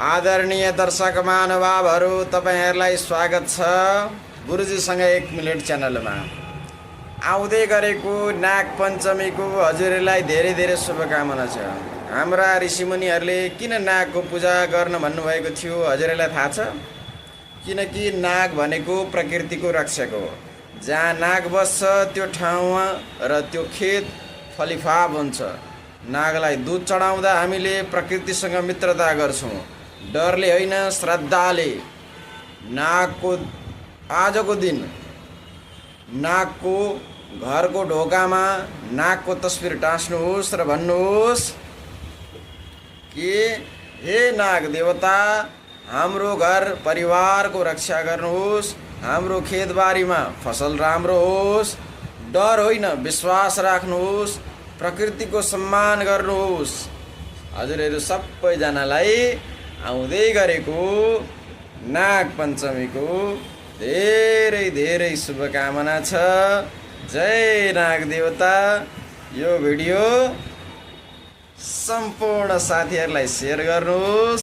आदरणीय दर्शक महानुभावहरू, तपाईहरुलाई स्वागत छ गुरुजीसँग 1 मिनेट च्यानलमा। आउँदै गरेको नाग पञ्चमीको हजुरलाई धेरै धेरै शुभकामना छ। हाम्रा ऋषिमुनिहरूले किन नागको पूजा गर्न भन्नुभएको थियो हजुरलाई थाहा छ? किनकि नाग भनेको प्रकृतिको रक्षक हो। जहाँ नाग बस्छ त्यो ठाउँमा र त्यो खेत फलिफाप हुन्छ। नागलाई दूध चढाउँदा हामीले प्रकृतिसँग मित्रता गर्छौं, डरले होइन श्रद्धाले। नागको आजको दिन नागको घरको ढोकामा नागको तस्बिर टाँस्नुहोस् र भन्नुहोस् कि हे नाग देवता, हाम्रो घर परिवारको रक्षा गर्नुहोस्, हाम्रो खेतबारीमा फसल राम्रो होस्। डर होइन विश्वास राख्नुहोस्, प्रकृतिको सम्मान गर्नुहोस्। हजुरहरू सबैजनालाई आउँदै गरेको नाग पञ्चमीको धेरै धेरै शुभकामना छ। जय नाग देवता। यो भिडियो सम्पूर्ण साथीहरूलाई सेयर गर्नुहोस्।